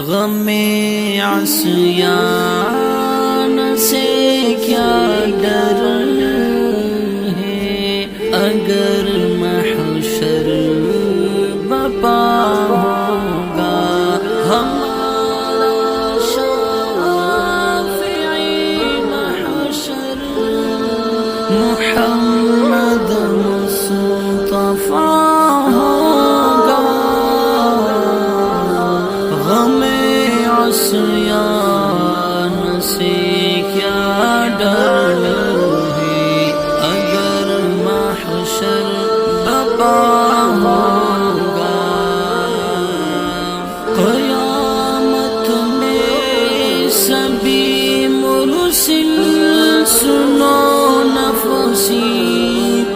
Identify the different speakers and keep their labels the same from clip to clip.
Speaker 1: غم عصیان سے کیا ڈر ہے، اگر محشر بپا ہوگا ہمارا شافعی محشر محمد مصطفیٰ ہوگا۔ غم عصیان سے کیا ڈر ہے، اگر محشر بپا ہوگا۔ قیامت میں سبھی مرسل سنو نفسی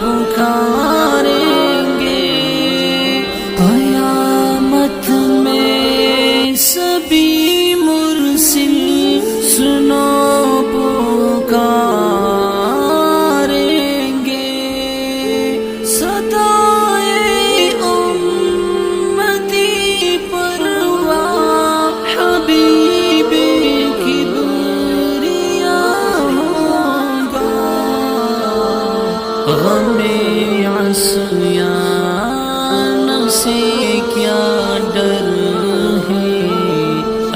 Speaker 1: پکاریں گے، قیامت میں سبھی مرسل سنو پکاریں گے، صدائے امتی پرواہ حبیب کبریاء ہوگا۔ غم عصیان سے کیا ڈر ہے،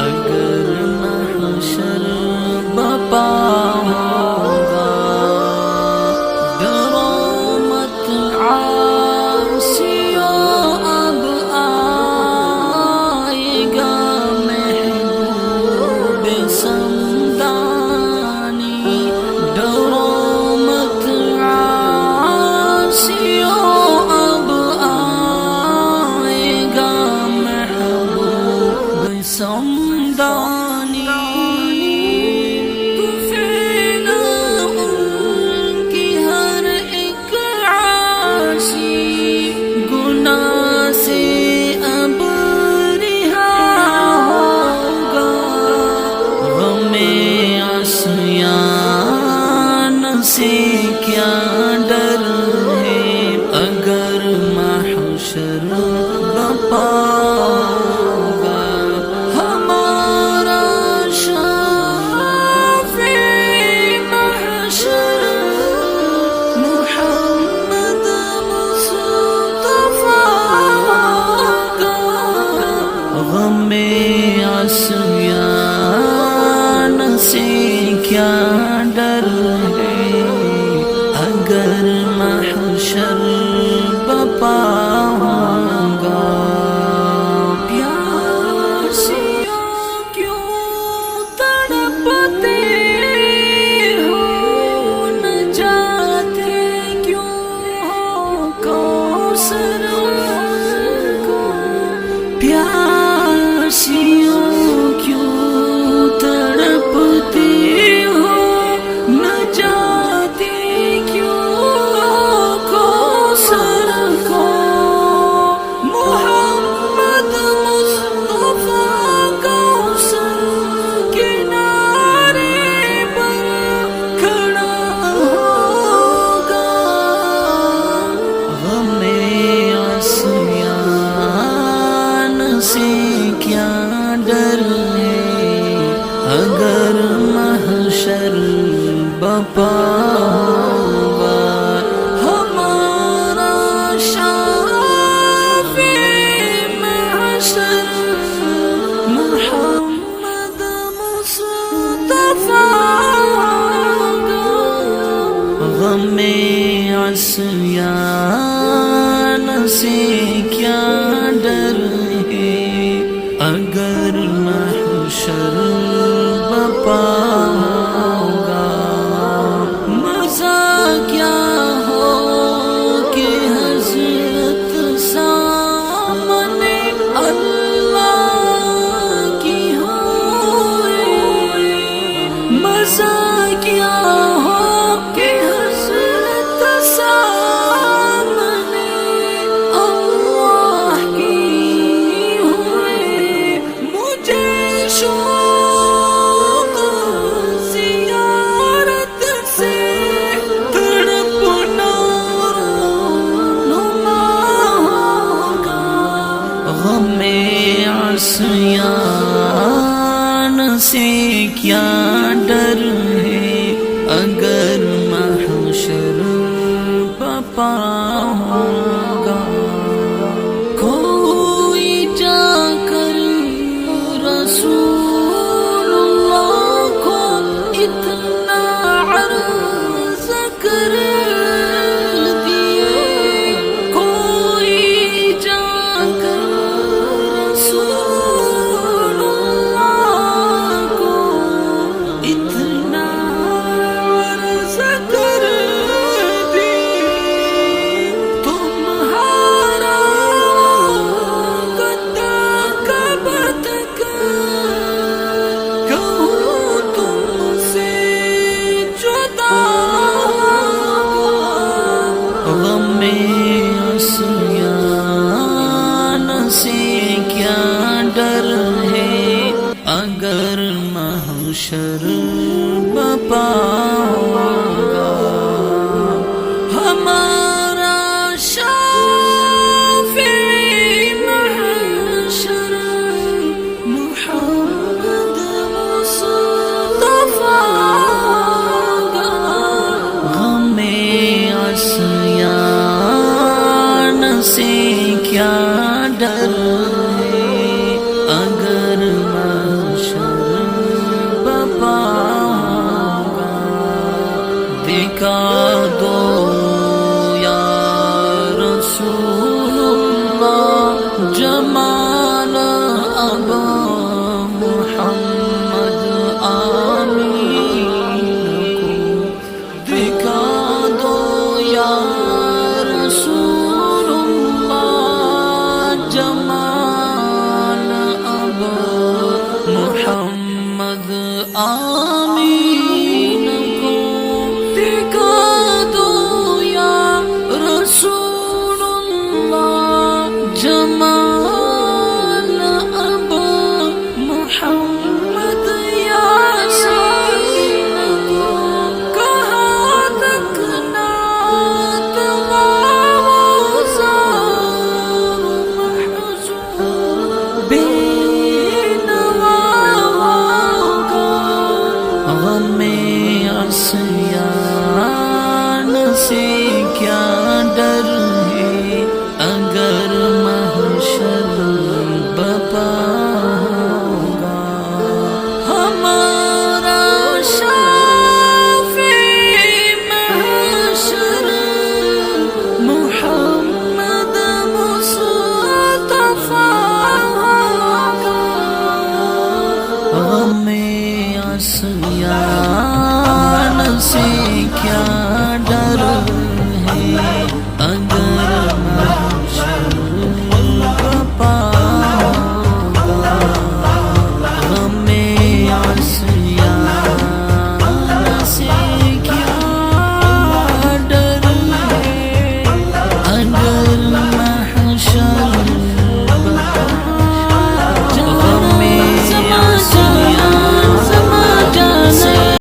Speaker 1: اگر محشر بپا ہوگا۔ ڈرو مت عاصیوں، اب آئے گا محبوب سمدانی۔ ڈرو مت عاصیوں، اب آئے گا محبوب سمدانی۔ طفیل ان کی ہر ایک عاصی گناہ سے اب رہا ہوگا۔ غم عصیان سے کیا ڈر ہے، اگر محشر بپا ہوگا۔ ہمارا شافعی محشر محمد مصطفیٰ ہوگا۔ غم عصیان سے کیا ڈر ہے، اگر محشر بپا ہوگا۔ پیاسیوں کیوں تڑپتے ہو، نہ جاتے کیوں ہو کوثر کو۔ پیاسیوں کیوں تڑپتے ہو، نہ جاتے کیوں ہو کوثر کو۔ محمد مصطفیٰ کوثر کنارے پر کھڑا ہوگا۔ غم عصیان سے کیا ڈر ہے، اگر محشر بپا ہوگا۔ ہمارا شافعی محشر محمد مصطفیٰ ہوگا۔ غم عصیان سے کیا ڈر ہے، اگر محشر بپا ہوگا۔ مزہ کیا ہو کہ حضرت سامنے اللہ کی ہوئے، مزہ کیا ہو کہ حضرت سامنے اللہ غم عصیان سے کیا ڈر ہے اگر محشر پاؤں گا کوئی جا کر رسول اللہ کو اتنا عرض کر دیے کوئی جا کر رسول اللہ کو اتنا عرض کر سے کیا ڈر ہے اگر محشر بپاؤں گا ہمارا شافعی محشر محمد مصطفیٰ کا غم عصیان سے کیا ڈر ہے اگر محشر بپاؤں گا دکھا دو یا رسول اللہ جمال